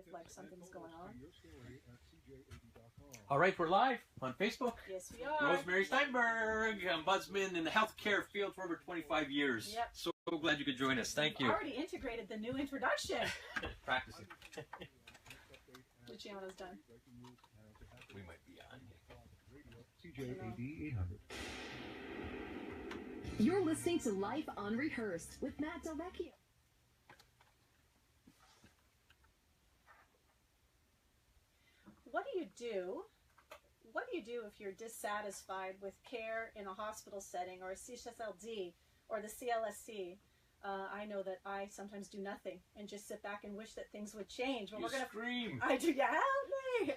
if like something's going on. All right, we're live on Facebook. Yes, we are. Rosemary Steinberg, ombudsman in the healthcare field for over 25 years. Yep. So glad you could join us. Thank you. Already integrated the new introduction. Practicing. Luciano's done. We might be on. CJAD 800. You're listening to Life Unrehearsed with Matt DelVecchio. What do you do? What do you do if you're dissatisfied with care in a hospital setting or a CHSLD or the CLSC? I know that I sometimes do nothing and just sit back and wish that things would change. But You scream. I do. Yeah, help me.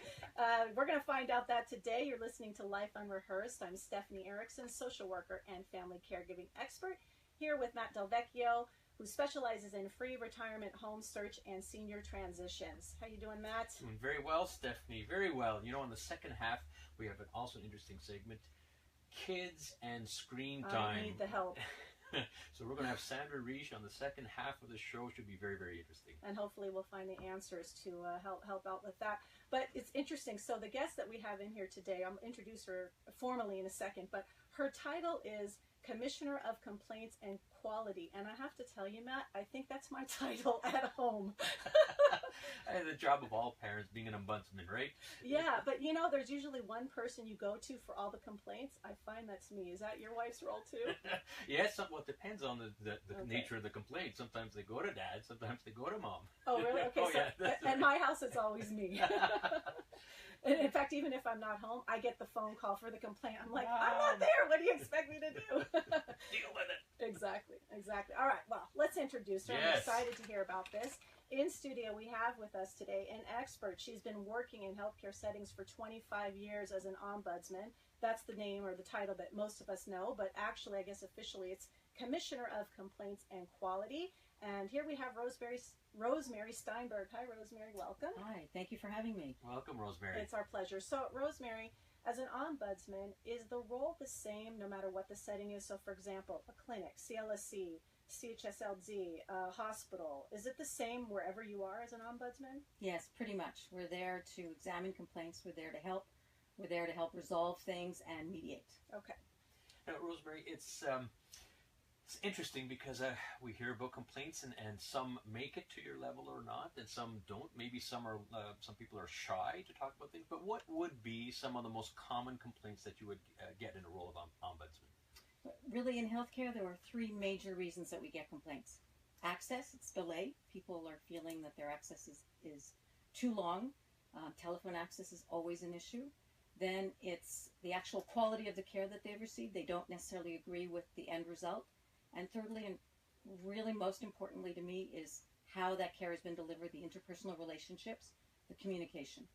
We're going to find out that today. You're listening to Life Unrehearsed. I'm Stephanie Erickson, social worker and family caregiving expert, here with Matt DelVecchio, who specializes in free retirement home search and senior transitions. How you doing, Matt? Doing very well, Stephanie. Very well. You know, in the second half, we have also an interesting segment, kids and screen time. I need the help. So we're going to have Sandra Reich on the second half of the show. Should be very, very interesting. And hopefully we'll find the answers to help out with that. But it's interesting. So the guest that we have in here today, I'll introduce her formally in a second, but her title is Commissioner of Complaints and Quality. And I have to tell you, Matt, I think that's my title at home. The job of all parents, being an ombudsman, right? Yeah, but you know, there's usually one person you go to for all the complaints. I find that's me. Is that your wife's role too? Yeah, well, it depends on the Okay. nature of the complaint. Sometimes they go to dad, sometimes they go to mom. Oh, really? Okay, Oh, so yeah, at my house, it's always me. And in fact, even if I'm not home, I get the phone call for the complaint. I'm like, I'm not there. What do you expect me to do? Deal with it. Exactly, exactly. All right, well, let's introduce her. I'm Yes. excited to hear about this. In studio, we have with us today an expert. She's been working in healthcare settings for 25 years as an ombudsman. That's the name or the title that most of us know, but actually, I guess officially, it's Commissioner of Complaints and Quality. And here we have Rosemary Steinberg. Hi, Rosemary. Welcome. Hi, thank you for having me. Welcome, Rosemary. It's our pleasure. So, Rosemary, as an ombudsman, is the role the same no matter what the setting is? So, for example, a clinic, CLSC, CHSLD, hospital, is it the same wherever you are as an ombudsman? Yes, pretty much. We're there to examine complaints. We're there to help. We're there to help resolve things and mediate. Okay. Now, Rosemary, it's interesting because we hear about complaints and some make it to your level or not, and some don't. Maybe some people are shy to talk about things. But what would be some of the most common complaints that you would get in a role of ombudsman? Really, in healthcare, there are three major reasons that we get complaints. Access, it's delay. People are feeling that their access is too long. Telephone access is always an issue. Then it's the actual quality of the care that they've received. They don't necessarily agree with the end result. And thirdly, and really most importantly to me, is how that care has been delivered, the interpersonal relationships, the communication.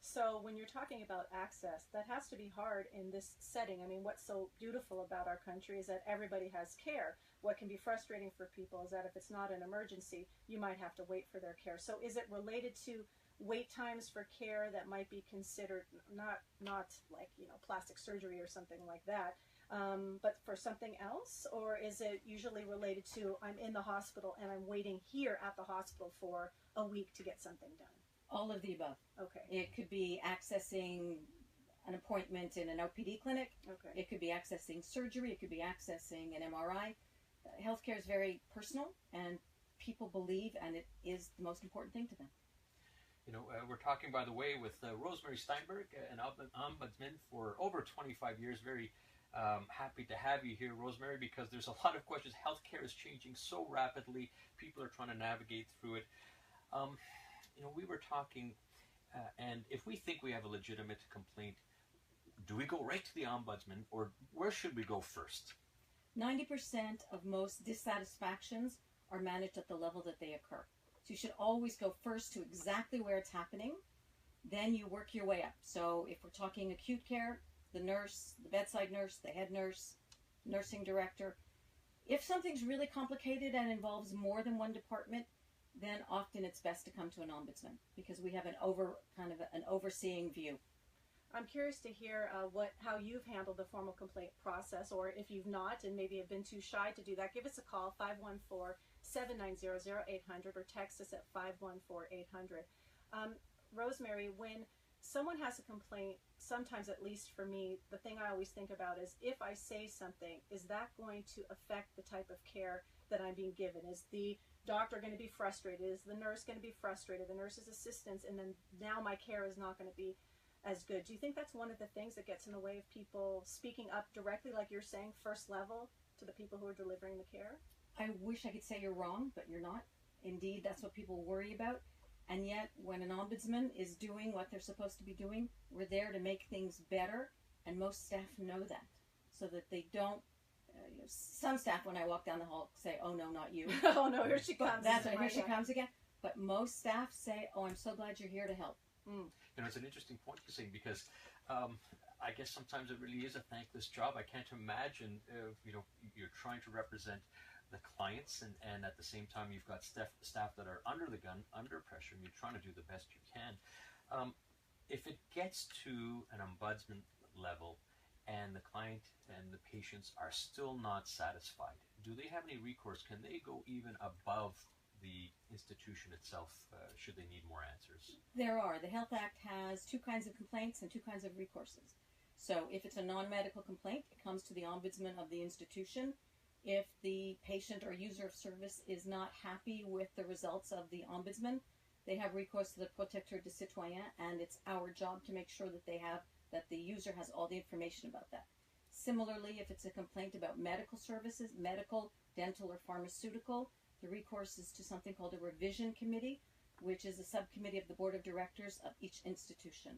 So when you're talking about access, that has to be hard in this setting. I mean, what's so beautiful about our country is that everybody has care. What can be frustrating for people is that if it's not an emergency, you might have to wait for their care. So is it related to wait times for care that might be considered not like, you know, plastic surgery or something like that, but for something else? Or is it usually related to I'm in the hospital and I'm waiting here at the hospital for a week to get something done? All of the above. Okay. It could be accessing an appointment in an OPD clinic. Okay. It could be accessing surgery. It could be accessing an MRI. Healthcare is very personal, and people believe, and it is the most important thing to them. You know, we're talking, by the way, with Rosemary Steinberg, an ombudsman for over 25 years. Very happy to have you here, Rosemary, because there's a lot of questions. Healthcare is changing so rapidly. People are trying to navigate through it. You know, we were talking, and if we think we have a legitimate complaint, do we go right to the ombudsman, or where should we go first? 90% of most dissatisfactions are managed at the level that they occur. So you should always go first to exactly where it's happening, then you work your way up. So if we're talking acute care, the nurse, the bedside nurse, the head nurse, nursing director. If something's really complicated and involves more than one department, then often it's best to come to an ombudsman because we have an overseeing view. I'm curious to hear how you've handled the formal complaint process, or if you've not and maybe have been too shy to do that, give us a call, 514-790-0800, or text us at 514-800. Rosemary, when someone has a complaint, sometimes, at least for me, the thing I always think about is, if I say something, is that going to affect the type of care that I'm being given? Is the doctor going to be frustrated? Is the nurse going to be frustrated? The nurse's assistants, and then now my care is not going to be as good. Do you think that's one of the things that gets in the way of people speaking up directly, like you're saying, first level, to the people who are delivering the care? I wish I could say you're wrong, but you're not. Indeed, that's what people worry about. And yet, when an ombudsman is doing what they're supposed to be doing, we're there to make things better, and most staff know that, so that they don't. Some staff, when I walk down the hall, say, "Oh no, not you." Oh no, here she comes. That's right, here she comes again. But most staff say, "Oh, I'm so glad you're here to help." It's an interesting point you're saying, because I guess sometimes it really is a thankless job. I can't imagine, you're trying to represent the clients, and at the same time you've got staff that are under the gun, under pressure, and you're trying to do the best you can. If it gets to an ombudsman level and the client and the patients are still not satisfied, do they have any recourse? Can they go even above the institution itself, should they need more answers? There are. The Health Act has two kinds of complaints and two kinds of recourses. So if it's a non-medical complaint, it comes to the ombudsman of the institution. If the patient or user of service is not happy with the results of the ombudsman, they have recourse to the protecteur de citoyen, and it's our job to make sure that that the user has all the information about that. Similarly, if it's a complaint about medical services, medical, dental, or pharmaceutical, the recourse is to something called a revision committee, which is a subcommittee of the board of directors of each institution.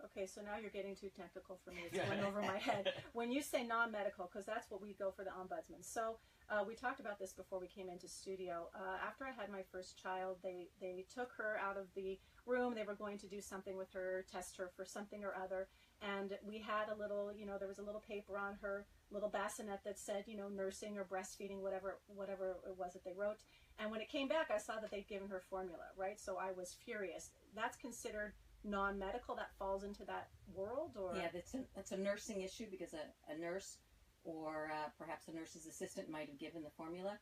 Okay, so now you're getting too technical for me. It's going over my head. When you say non-medical, because that's what we go for the ombudsman. So we talked about this before we came into studio. After I had my first child, they took her out of the room. They were going to do something with her, test her for something or other. And we had a little, there was a little paper on her little bassinet that said, nursing or breastfeeding, whatever it was that they wrote. And when it came back, I saw that they'd given her formula, right? So I was furious. That's considered non-medical? That falls into that world? Or yeah, that's a nursing issue, because a nurse or perhaps a nurse's assistant might have given the formula.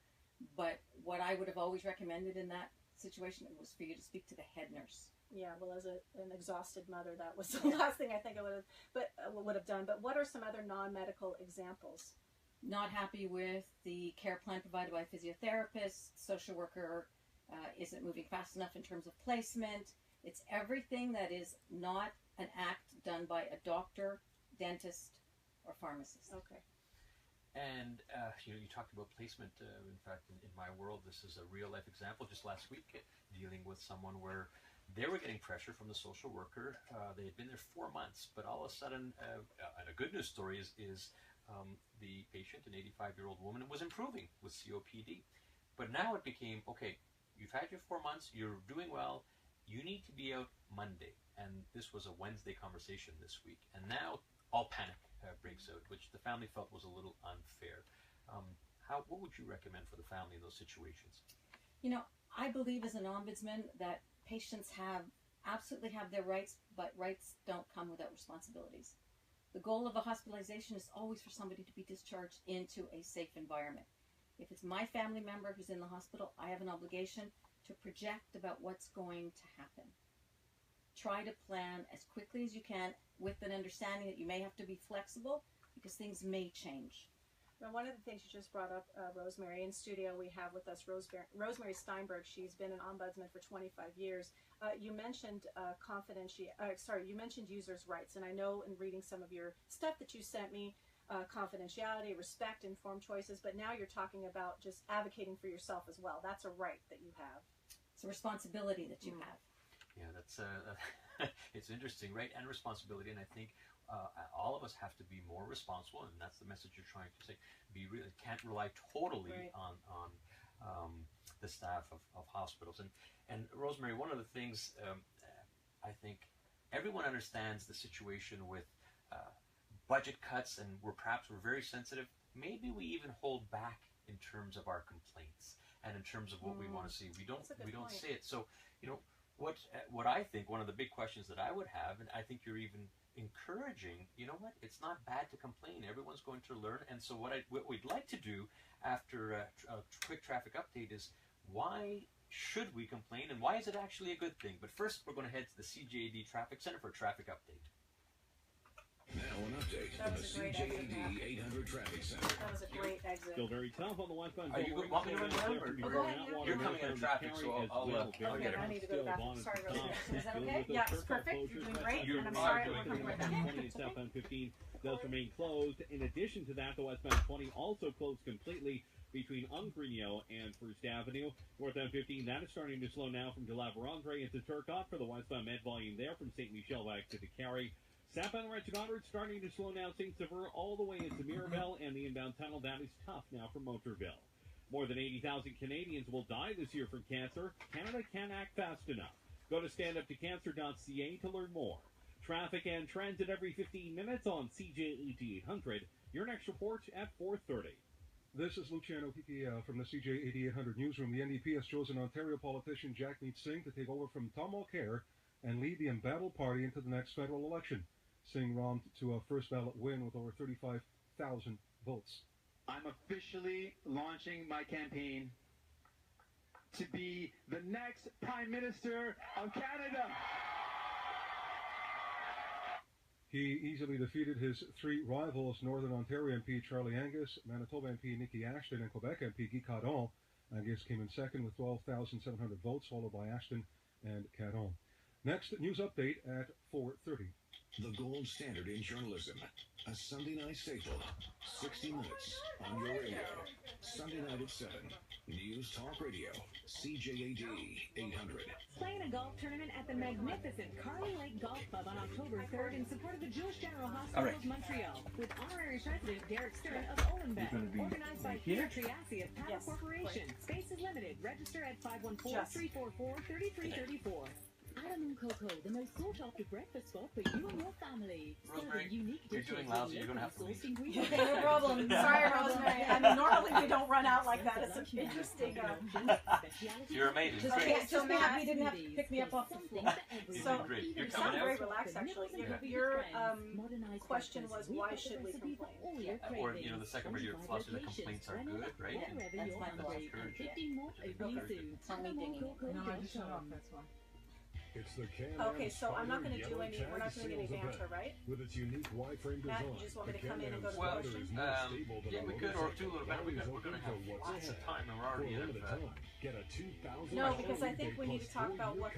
But what I would have always recommended in that situation was for you to speak to the head nurse. Yeah, well, as an exhausted mother, that was the last thing I think I would have done. But what are some other non-medical examples? Not happy with the care plan provided by a physiotherapist, social worker isn't moving fast enough in terms of placement. It's everything that is not an act done by a doctor, dentist, or pharmacist. Okay. And you talked about placement. In fact, in my world, this is a real life example. Just last week, dealing with someone where they were getting pressure from the social worker. They had been there 4 months, but all of a sudden, and a good news story is the patient, an 85-year-old woman, was improving with COPD. But now it became, okay, you've had your 4 months, you're doing well, you need to be out Monday. And this was a Wednesday conversation this week. And now all panic breaks out, which the family felt was a little unfair. What would you recommend for the family in those situations? I believe as an ombudsman that patients absolutely have their rights, but rights don't come without responsibilities. The goal of a hospitalization is always for somebody to be discharged into a safe environment. If it's my family member who's in the hospital, I have an obligation to project about what's going to happen. Try to plan as quickly as you can, with an understanding that you may have to be flexible because things may change. Now, one of the things you just brought up, Rosemary, in studio we have with us Rosemary Steinberg. She's been an ombudsman for 25 years. You mentioned you mentioned users' rights, and I know in reading some of your stuff that you sent me, confidentiality, respect, informed choices, but now you're talking about just advocating for yourself as well. That's a right that you have. It's a responsibility that you have. Yeah, that's it's interesting, right? And responsibility, and I think all of us have to be more responsible, and that's the message you're trying to say. Can't rely totally right. on the staff of hospitals. And Rosemary, one of the things I think everyone understands the situation with budget cuts, and we're very sensitive. Maybe we even hold back in terms of our complaints and in terms of what we want to see. We don't say it. So what I think one of the big questions that I would have, and I think you're even encouraging, it's not bad to complain. Everyone's going to learn. And so what we'd like to do after a quick traffic update is, why should we complain, and why is it actually a good thing? But first, we're going to head to the CJAD Traffic Center for a traffic update. Now an update That from the was a great exit, CJAD 800 Traffic Center. That was a great exit. Still very tough on the westbound. Are you want me to run down? Oh, go ahead, yeah. You're coming out of traffic, so I'll Okay, get I it. need to go to the bathroom. Sorry, Rosemary. Is that okay? Yeah, Yeah, it's perfect. You're doing great, You and I'm are sorry doing we're coming great. right back. 20 and southbound 15 does remain closed. In addition to that, the westbound 20 also closed completely between Unrehearsed and First Avenue. Northbound 15, that is starting to slow now from De La Vérendrye into Turcotte for the westbound med volume there from St. Michel back to the Carry. Southbound right to Goddard starting to slow now St. Sever all the way into Mirabel, and the inbound tunnel, that is tough now from Motorville. More than 80,000 Canadians will die this year from cancer. Canada can't act fast enough. Go to standuptocancer.ca to learn more. Traffic and transit every 15 minutes on CJAD 800. Your next report at 4:30. This is Luciano PPL from the CJAD 800 newsroom. The NDP has chosen Ontario politician Jagmeet Singh to take over from Tom Mulcair and lead the embattled party into the next federal election. Singh romped to a first ballot win with over 35,000 votes. I'm officially launching my campaign to be the next Prime Minister of Canada. He easily defeated his three rivals, Northern Ontario MP Charlie Angus, Manitoba MP Nikki Ashton, and Quebec MP Guy Caron. Angus came in second with 12,700 votes, followed by Ashton and Caron. Next, news update at 4:30. The gold standard in journalism. A Sunday night staple. 60 minutes on your radio. Sunday night at 7. News Talk Radio. CJAD 800. Playing a golf tournament at the magnificent Carly Lake Golf Club on October 3rd in support of the Jewish General Hospital of Montreal with honorary president Erickson of Olenbeck. Organized by Peter Triassi of Papa Corporation. Space is limited. Register at 514-344-3334. Alamon Coco, the most sought-after breakfast spot for you and your family. Rosemary, unique you're doing lousy. You're going to have to leave. Okay, no problem. Sorry, Rosemary. I mean, normally we don't run out like that. It's an interesting. You're amazing. Just Matt, you didn't have to pick me up off the floor. So great. You're You sound coming very out. relaxed, actually. Your question was, why should we complain? Or, you know, the second part of your philosophy, the complaints are good, right? Yeah, that's my philosophy. Tell me dinging. No, I just shut off. That's why. It's the Okay, so I'm not going to do any. We're not doing any banter, right? With its unique Y-frame Matt, design. you just want me to come in and go to the Well, question? yeah, we could, or do a little better. We're going to have lots of time, and we're already in Get a 2,000. No, because I think we need to talk about what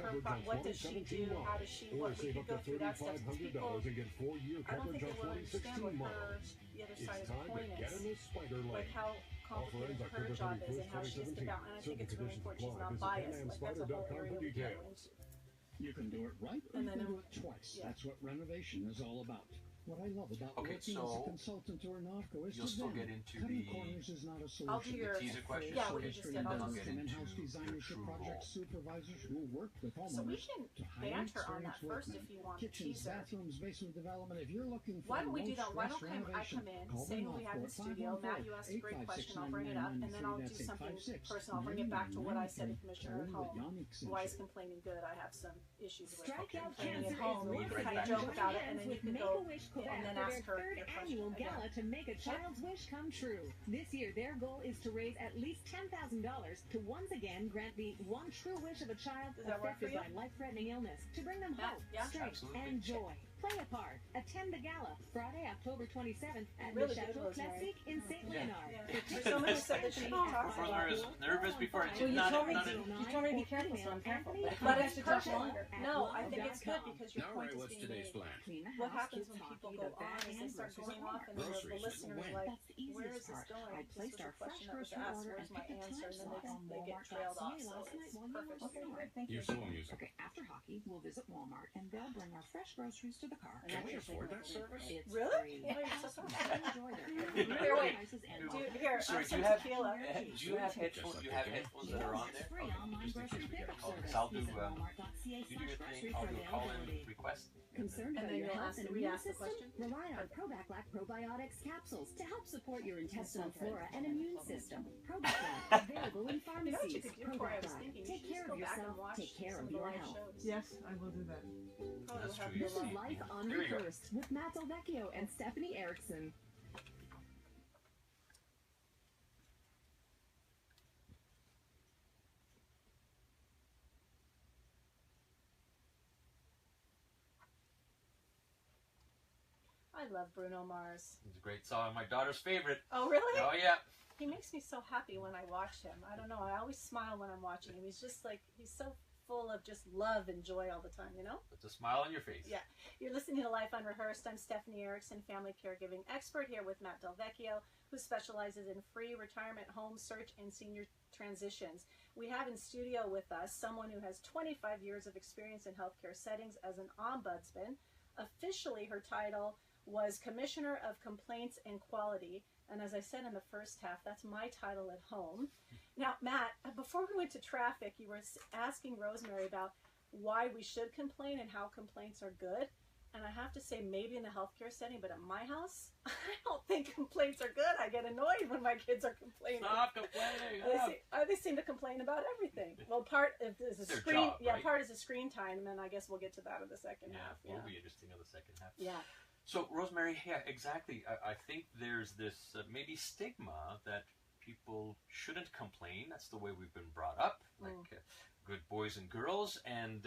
does she do, how does she, what we could go through that stuff. Because people, and get 4-year I don't coverage think they on will understand 2016 what models. the other It's side of the time to coin get is. in this spider Like lane. how complicated her job is and how she has to balance. And I think it's really important she's not biased. Like that's a whole area we can go into. You can do it right or And you then can do it twice. yeah. That's what renovation is all about. What I love about Okay, working as a so consultant or an ARCO is you'll to still them. get into Cutting the corners is not a solution. I'll do your teaser questions. Yeah, what you just did. and I'll then I'll just get From into in-house your designers to true project role. supervisors who work with homeowners. So we can to highly banter on that experienced first workmen. if you want. Kitchens, Teaser. bathrooms, basement development. If you're looking for Why don't we no do that? Why stress don't I renovation, come in, call say me what we now have in for studio. Matt, you asked a great question. I'll bring it up, and then I'll do something personal. I'll bring it back to what I said to Commissioner at home. Why is complaining good? I have some issues with Strikeout complaining Cancer at home. is We worth kind it. of joke about it, and then you With can Make go a Wish Quebec and then for ask their her third your annual question. gala to make a child's wish come true. This year, their goal is to raise at least $10,000 to once again grant the one true wish of a child Does that work for affected you? by life-threatening illness to bring them Matt, hope, yeah? strength, Absolutely. and joy. Play a part. Attend the gala Friday, October 27th at Really the good, Chateau Rosemary. Classique in St. Yeah. Leonard. Yeah. There's someone who said that she talks about Rosemary was nervous before. Well, you told me Not to. You told me to be careful, so I'm careful. But I it's should talk personal. longer. No, I think it's good because your All point right, is what's being today's made. plan? Clean the What house, happens kids when people hockey, go the on back is they and start groceries going at off and the Groceries, listener when? is like, That's the where easiest is this part. going? I This placed was our a question fresh that was grocery asked. order Where's and my picked a answer? time And then slot on they get trailed off. Walmart.ca So last night it's while you were perfect. looking around. Thank you. Your solo music. Okay, after hockey, we'll visit Walmart and they'll bring our fresh groceries to the car. And Can we actually, afford that service? It's Really? free. Oh, you're so Come sorry. enjoy their Here, wait. prices and Do, offers. here, Sorry, some do you have tequila. do you have headphones? Do you have headphones that are on there? Free online Just in grocery case we get a pickup call. service. I'll do Visit walmart.ca you do your /grocery thing. I'll for do a call-in availability. request. Concerned And about then your you'll health ask, and we immune ask the system? question? Rely on Probaclac probiotics capsules to help support your intestinal flora and immune system. Probaclac, available in You know what you pharmacies. could do before I was Probaclac, thinking? take You care should of go back and yourself, watch take care some of the your live health. shows. Yes, I will do that. Probably That's will have true. your This is life. Life There you go. Unrehearsed with Matt DelVecchio and Stephanie Erickson. I love Bruno Mars. It's a great song. My daughter's favorite. Oh, really? Oh, yeah. He makes me so happy when I watch him. I don't know. I always smile when I'm watching him. He's just like, he's so full of just love and joy all the time, you know? Puts a smile on your face. Yeah. You're listening to Life Unrehearsed. I'm Stephanie Erickson, family caregiving expert, here with Matt DelVecchio, who specializes in free retirement home search and senior transitions. We have in studio with us someone who has 25 years of experience in healthcare settings as an ombudsman. Officially, her title was Commissioner of Complaints and Quality. And as I said in the first half, that's my title at home. Now, Matt, before we went to traffic, you were asking Rosemary about why we should complain and how complaints are good. And I have to say, maybe in the healthcare setting, but at my house, I don't think complaints are good. I get annoyed when my kids are complaining. Stop complaining. They seem to complain about everything. Well, part is a Their screen. job, yeah, right? part is a screen time, and then I guess we'll get to that in the second half. Yeah, will be interesting in the second half. Yeah. So, Rosemary, yeah, exactly. I think there's this maybe stigma that people shouldn't complain. That's the way we've been brought up, like good boys and girls. And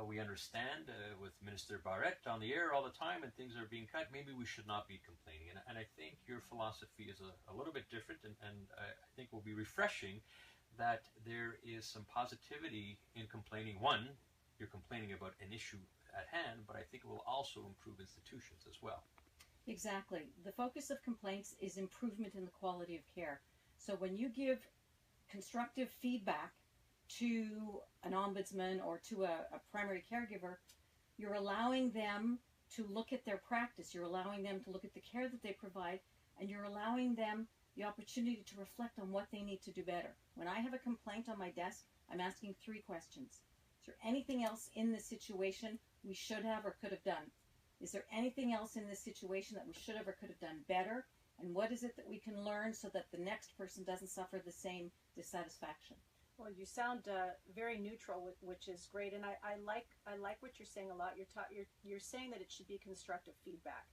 we understand with Minister Barrett on the air all the time and things are being cut, maybe we should not be complaining. And I think your philosophy is a little bit different, and I think will be refreshing that there is some positivity in complaining. One, you're complaining about an issue at hand, but I think it will also improve institutions as well. Exactly. The focus of complaints is improvement in the quality of care. So when you give constructive feedback to an ombudsman or to a primary caregiver, you're allowing them to look at their practice, you're allowing them to look at the care that they provide, and you're allowing them the opportunity to reflect on what they need to do better. When I have a complaint on my desk, I'm asking 3 questions. Is there anything else in this situation we should have or could have done? Is there anything else in this situation that we should have or could have done better? And what is it that we can learn so that the next person doesn't suffer the same dissatisfaction? Well, you sound very neutral, which is great, and I like what you're saying a lot. You're saying that it should be constructive feedback,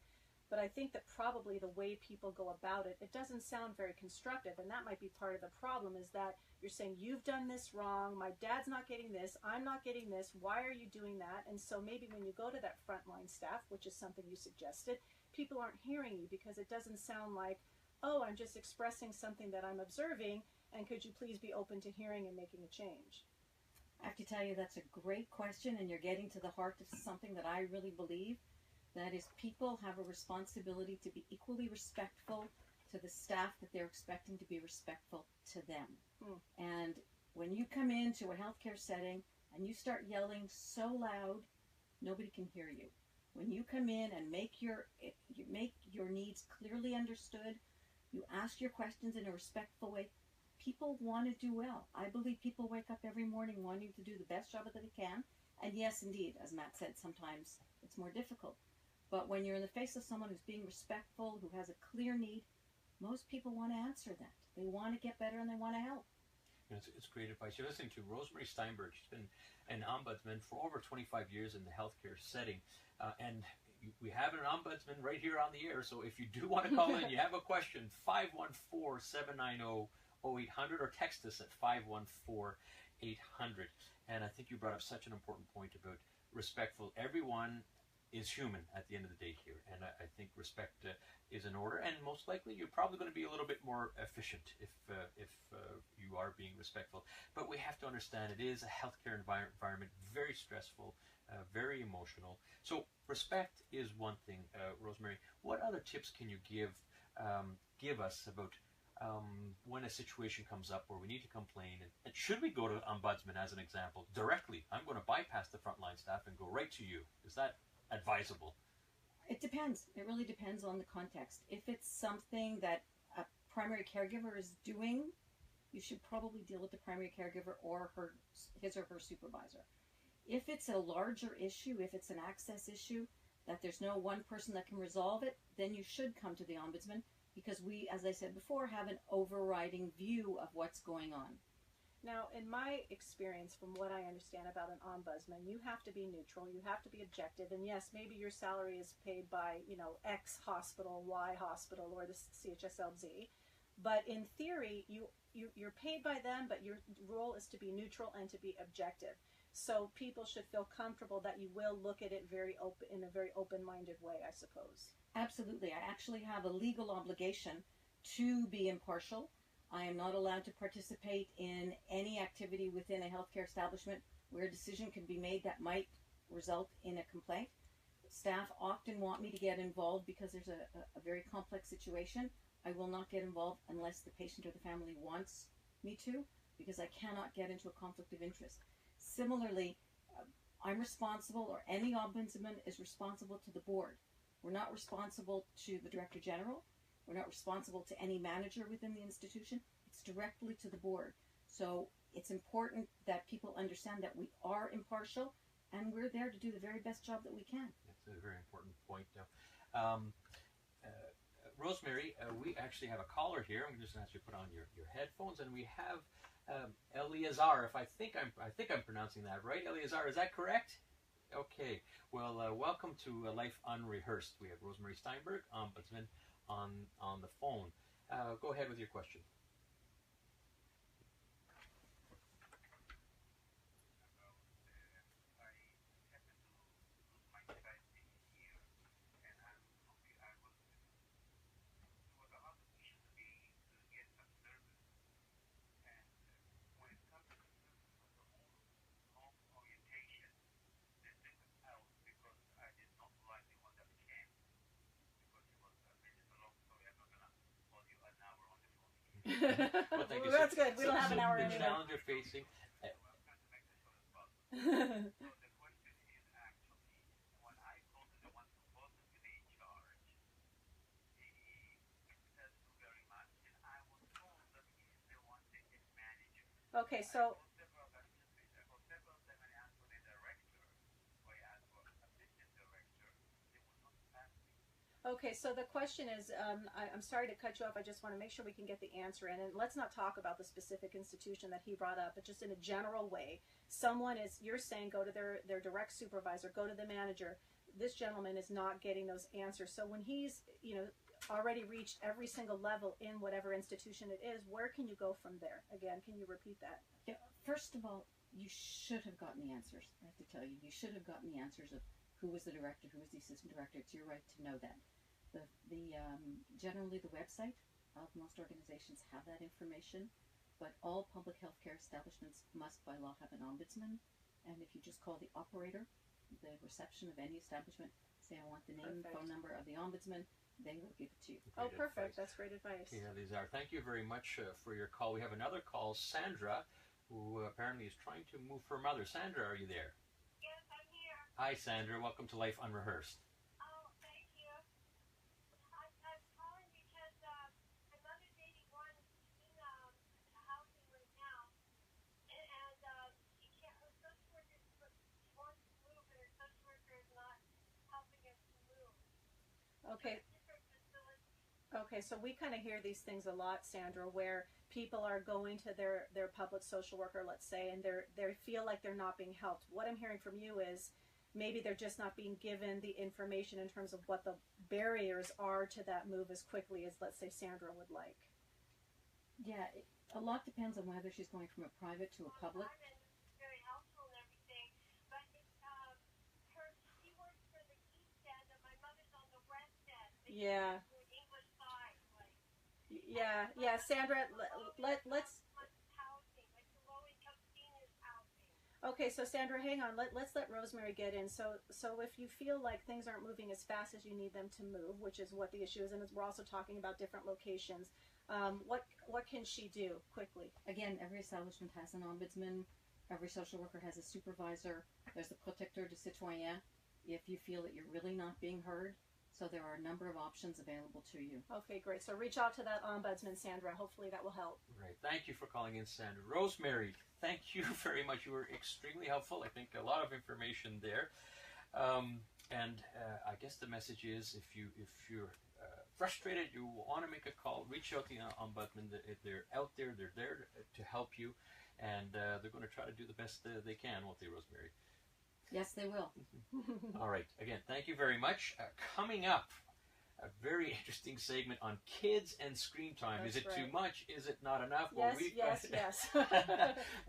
but I think that probably the way people go about it, it doesn't sound very constructive, and that might be part of the problem. Is that you're saying you've done this wrong, my dad's not getting this, I'm not getting this, why are you doing that? And so maybe when you go to that frontline staff, which is something you suggested, people aren't hearing you because it doesn't sound like, oh, I'm just expressing something that I'm observing, and could you please be open to hearing and making a change? I have to tell you, that's a great question, and you're getting to the heart of something that I really believe. That is, people have a responsibility to be equally respectful to the staff that they're expecting to be respectful to them. And when you come into a healthcare setting and you start yelling so loud, nobody can hear you. When you come in and make your needs clearly understood, you ask your questions in a respectful way, people want to do well. I believe people wake up every morning wanting to do the best job that they can. And yes, indeed, as Matt said, sometimes it's more difficult. But when you're in the face of someone who's being respectful, who has a clear need, most people want to answer that. They want to get better and they want to help. It's great advice. You're listening to Rosemary Steinberg. She's been an ombudsman for over 25 years in the healthcare setting. And we have an ombudsman right here on the air. So if you do want to call in, you have a question, 514-790-0800 or text us at 514-800. And I think you brought up such an important point about respectful. Everyone is human at the end of the day here, and I think respect is in order, and most likely you're probably going to be a little bit more efficient if you are being respectful. But we have to understand it is a healthcare environment, very stressful, very emotional. So respect is one thing. Rosemary, what other tips can you give us about when a situation comes up where we need to complain, and should we go to ombudsman as an example directly? I'm going to bypass the frontline staff and go right to you. Is that advisable? It depends. It really depends on the context. If it's something that a primary caregiver is doing, you should probably deal with the primary caregiver or his or her supervisor. If it's a larger issue, if it's an access issue, that there's no one person that can resolve it, then you should come to the ombudsman, because we, as I said before, have an overriding view of what's going on. Now, in my experience, from what I understand about an ombudsman, you have to be neutral, you have to be objective, and yes, maybe your salary is paid by, X hospital, Y hospital, or the CHSLZ, but in theory, you're paid by them, but your role is to be neutral and to be objective. So people should feel comfortable that you will look at it in a very open-minded way, I suppose. Absolutely. I actually have a legal obligation to be impartial. I am not allowed to participate in any activity within a healthcare establishment where a decision can be made that might result in a complaint. Staff often want me to get involved because there's a very complex situation. I will not get involved unless the patient or the family wants me to, because I cannot get into a conflict of interest. Similarly, I'm responsible, or any ombudsman is responsible to the board. We're not responsible to the Director General. We're not responsible to any manager within the institution. It's directly to the board. So it's important that people understand that we are impartial and we're there to do the very best job that we can. That's a very important point. Rosemary, we actually have a caller here. I'm just going to ask you to put on your headphones, and we have Eleazar. I think I'm pronouncing that right. Eleazar, is that correct? Okay. Well, welcome to Life Unrehearsed. We have Rosemary Steinberg, ombudsman, on the phone. Go ahead with your question. Well, thank you. Well, that's good. We don't have an hour anymore. The challenge you're facing. Okay, so the question is, I'm sorry to cut you off. I just want to make sure we can get the answer in. And let's not talk about the specific institution that he brought up, but just in a general way. You're saying go to their direct supervisor, go to the manager. This gentleman is not getting those answers. So when he's, already reached every single level in whatever institution it is, where can you go from there? Again, can you repeat that? Yeah, first of all, you should have gotten the answers. I have to tell you, you should have gotten the answers of who was the director, who was the assistant director. It's your right to know that. Generally, the website of most organizations have that information, but all public healthcare establishments must by law have an ombudsman. And if you just call the operator, the reception of any establishment, say I want the name and phone number of the ombudsman, they will give it to you. Oh, perfect. That's great advice. Yeah, these are. Thank you very much for your call. We have another call, Sandra, who apparently is trying to move her mother. Sandra, are you there? Yes, I'm here. Hi, Sandra. Welcome to Life Unrehearsed. Oh, thank you. I'm calling because my mother's 81. She's in housing right now, and she can't. Her social worker, she wants to move, and her social worker is not helping us to move. Okay. Okay, so we kind of hear these things a lot, Sandra, where people are going to their public social worker, let's say, and they feel like they're not being helped. What I'm hearing from you is maybe they're just not being given the information in terms of what the barriers are to that move as quickly as, let's say, Sandra would like. Yeah, a lot depends on whether she's going from a private to a public. Very helpful and everything, but she works for the east end, and my mother's on the west end. Yeah. Yeah, Sandra, let's. Okay, so Sandra, hang on. Let's let Rosemary get in. So if you feel like things aren't moving as fast as you need them to move, which is what the issue is, and we're also talking about different locations, what can she do quickly? Again, every establishment has an ombudsman. Every social worker has a supervisor. There's the protecteur de citoyen if you feel that you're really not being heard. So there are a number of options available to you. Okay, great. So reach out to that ombudsman, Sandra. Hopefully that will help. Right. Thank you for calling in, Sandra. Rosemary, thank you very much. You were extremely helpful. I think a lot of information there. I guess the message is if you're frustrated, you want to make a call, reach out to the ombudsman. They're out there. They're there to help you. And they're going to try to do the best they can, won't they, Rosemary? Yes, they will. All right. Again, thank you very much. Coming up, a very interesting segment on kids and screen time. That's is it right. too much? Is it not enough? Yes, yes.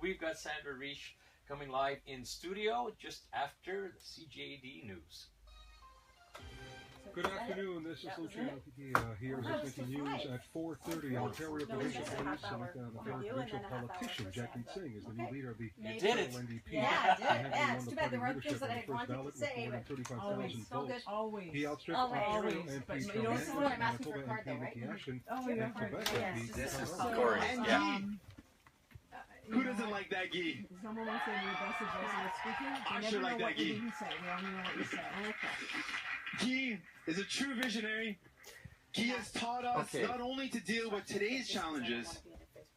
We've got Sandra Reich coming live in studio just after the CJD news. Good afternoon. This is Luciano here, just making news at 4:30. Ontario Provincial Police select down the very provincial politician, Jagmeet Singh, is the new leader of the Federal NDP. Yeah, I did. He Yeah, won it's the too bad there party weren't things leadership that on I the first wanted ballot to say, with more than but 35,000 votes. Always. He outstripped Always. Ontario Always. MP But you Charlie don't see what I'm Angus, asking for a Manitoba card, though, MP right? Nikki Ashton, Oh, and yeah. Quebec Yes. MP This is Guy Corey. And, Yeah. Who doesn't like that, Guy? Someone once said your best advice when speaking. I They sure never like know that, what you Guy. didn't say. They only know what you said. Guy is a true visionary. Guy has taught us Okay. not only to deal with today's challenges,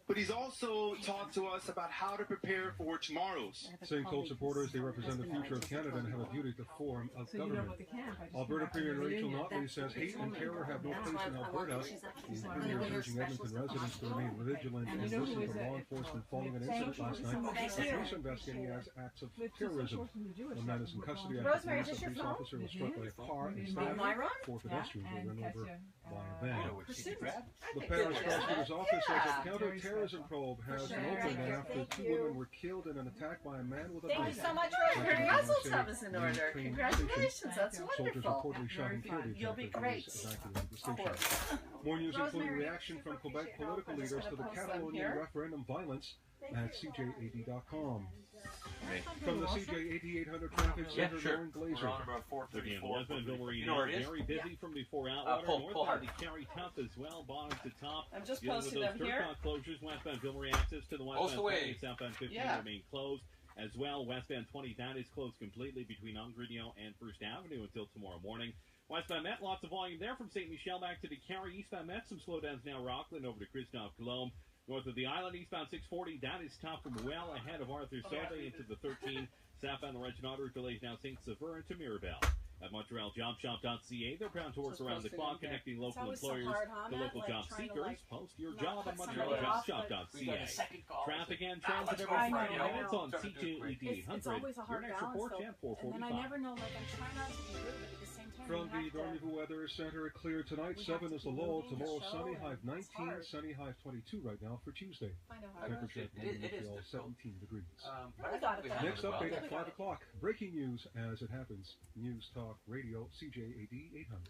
but he's also taught to us about how to prepare for tomorrow's. Singh told supporters they represent the future of Canada and have a duty to form a So you know government. about the camp. I just Alberta came back from Premier the Rachel reunion. Notley says hate and terror have no place in Alberta. The Premier is urging Edmonton residents to remain vigilant and listen to law enforcement following an incident last night. The police investigating as acts of terrorism. The man is in custody after Rosemary, police. is A this police your officer was struck by a car and stabbed. Myron? Four pedestrians were run over by a You van. know what she grabbed? The parish prosecutor's office says a Yeah. counter-terrorism probe has been opened after two women were killed in an attack by a man with a Thank you knife. so much, Rosemary. Mazel tov is in order. Congratulations. That's Soldiers wonderful. reportedly shot and killed each You'll other be as great. police evacuated the station. More news including Rosemary, reaction from super Quebec appreciate help. political I'm just leaders to the gonna post them Catalonian here. referendum violence at CJAD.com. Okay. From the CJAD 800 traffic Yeah, center, sure. Lauren We're Glazer. on about Again, 4:34. Westman Villeray You know where it is? very busy from before Pull Outwater. Pull Northbound hard. to Carry Tough as well, bottom to top. I'm just Dealing with posting those them here. Turcotte closures, westbound Villeray access to the Post westbound away. 20 and southbound 15 Yeah. remain closed. As well, westbound 20, that is closed completely between Unrehearsed and First Avenue until tomorrow morning. Westbound Met, lots of volume there from St. Michel back to the Carrie. Eastbound Met, some slowdowns now. Rockland over to Christophe Colombe. North of the island, eastbound 640, that is tough from well ahead of Arthur Sauvé into the 13. Southbound the Regent Route delays now St. Sever into Mirabel. At MontrealJobShop.ca, they're proud to work Just around the posting clock, them here. connecting It's local always so employers hard, huh, to Matt? local Like, job trying to, seekers. like, Post your not job at cut somebody off, but- We got a MontrealJobShop.ca. second call. Traffic and Ah, transit let's every go I know, Friday I nights know. on CJAD It's 800. always a hard Your next balance, report, though. Channel And then I 445. never know, like, I'm trying not to be rude, but at the same time, From you the have to Rendezvous Weather Center, clear tonight. We 7 have is to the keep low. moving the Tomorrow, show, sunny, and high it's 19, hard. sunny, high 22 right now for Tuesday. Find out how Temperature at It is Montreal, difficult. 17 degrees. Really got it, though. Next well. update at Really 5 got it. o'clock. Breaking news as it happens. News Talk Radio, CJAD 800.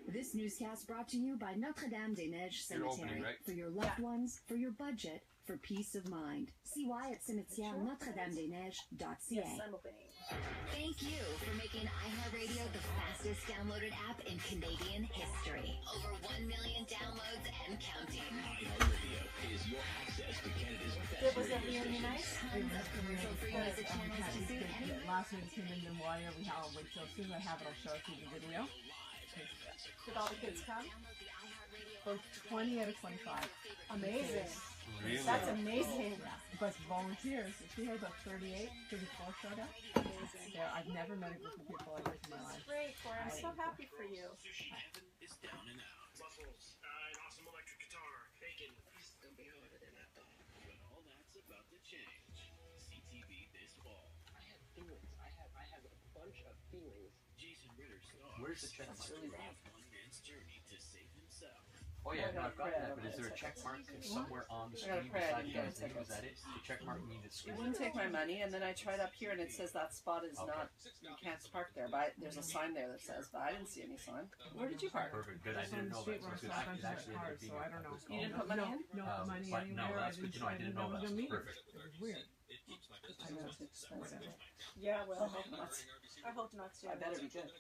This newscast brought to you by Notre-Dame-des-Neiges You're Cemetery. opening, right? For your loved ones, for your budget, for peace of mind. See why at cimetière Notre-Dame-des-Neiges.ca. Yes, I'm opening. Thank you for making iHeartRadio the fastest downloaded app in Canadian history. Over 1 million downloads and counting. iHeartRadio is your access to Canada's best Was that radio really stations. nice? Tons of commercial-free music channels to see anywhere. Last week came in the wire. We have a week, so as soon as I have it, I'll show it to you the video. Did all the kids come? For 20 out of 25. Amazing. Really? That's amazing. Yeah. But volunteers, we had about 38, 34 showed up. Amazing. Yeah, I've never met a group of people like this in my life. Great, Cora. I'm so happy for you. Sushi Heaven is down and out. Muscles, an awesome electric guitar, bacon. He's gonna be harder than that, though. But all that's about to change. CTV this fall. I had feelings. I have a bunch of feelings. Jason Ritter stars. Where's the check mark? One man's journey to save himself. Oh yeah, I no, I've got gotta that. pray But is there a on check it. mark somewhere on the I gotta screen pray I beside didn't the get it. name? Is that it? The check mark means it's It screen. wouldn't take my money, and then I tried up here, and it says that spot is Okay. not. You can't park there. But there's a sign there that says, but I didn't see any sign. Where did you park? Perfect. Good. I Just on didn't the know street that. where I So saw a bunch it of actually ended cars, up being so I don't know. a You didn't put money in? No money but anywhere. no, that's I good to know. I didn't know that. was gonna meet her. Perfect. It was weird. I know it's expensive. Yeah, well, I hope not. I hope not to. I better be good.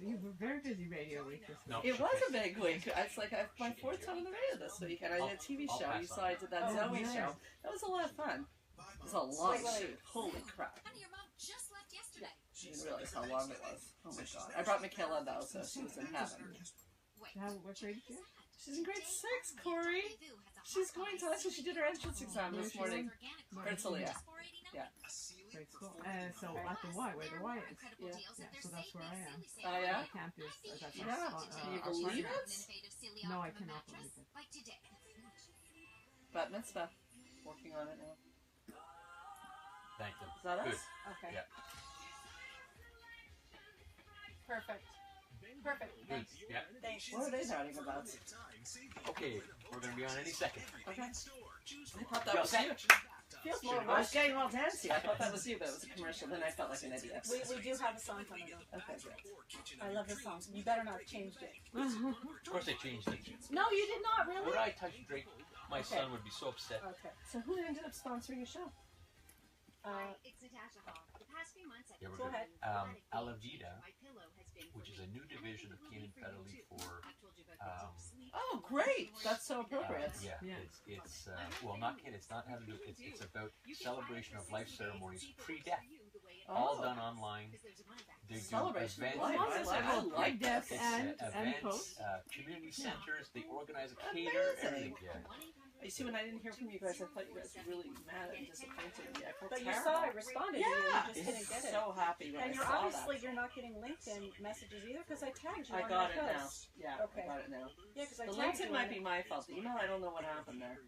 You were very busy radio week this week. No, It was a big week. It's like my fourth time on the radio this week, and I did a TV I'll show. pass You on saw I did that Oh, Zoe nice. show. That was a lot of fun. It was a long shoot. Holy crap. Honey, your mom just left yesterday. I didn't realize how long it was. Oh my god. I brought Michaela though, so she was in heaven. What grade is she? She's in grade 6, Corey. She's going to actually. She did her entrance exam this morning. Herzliya. Yeah. Grade school. So at the Y, where the Y is. Yeah. Yeah, so that's where I am. Oh yeah. The camp is. That's our Yeah. spot, Can you our believe partner. it? No, I cannot believe it. Like today. Bat mitzvah. Working on it now. Thank them. Is that Good. us? Okay. Yeah. Perfect. Perfect. Good. Yeah. Thanks. What are they talking about? Okay, we're going to be on any second. Okay. I thought that Y'all was set? you. Feels more I was rushed. getting all dancey. I thought that was you, but it was a commercial. Then I felt like an idiot. We do have a song coming up. Okay, great. I love this song. You better not have changed it. Of course, I changed it. No, you did not, really? Would I touch Drake? My son would be so upset. Okay. So who ended up sponsoring your show? It's Natasha Hall. The past few months, Yeah, we're Go good. ahead. Alavida, which is a new division of Canaan Federally for. Oh, great! That's so appropriate. Yeah, it's well, not Canaan. It's not having to do. It's about celebration of life ceremonies pre-death, all done online. They do Celebration of events. life. I like death It's and events, post. community centers. They organize a cater, everything. Yeah. You see, when I didn't hear from you guys, I thought you guys were really mad and disappointed. Yeah, I felt But you terrible. saw I responded to you. Yeah, You just didn't get it. so happy when And I you're saw obviously that. you're not getting LinkedIn messages either because I tagged you I on got my it now. post. Yeah, Okay. I got it now. Yeah, because I The tagged LinkedIn you might on be it. my fault. The email, I don't know what happened there.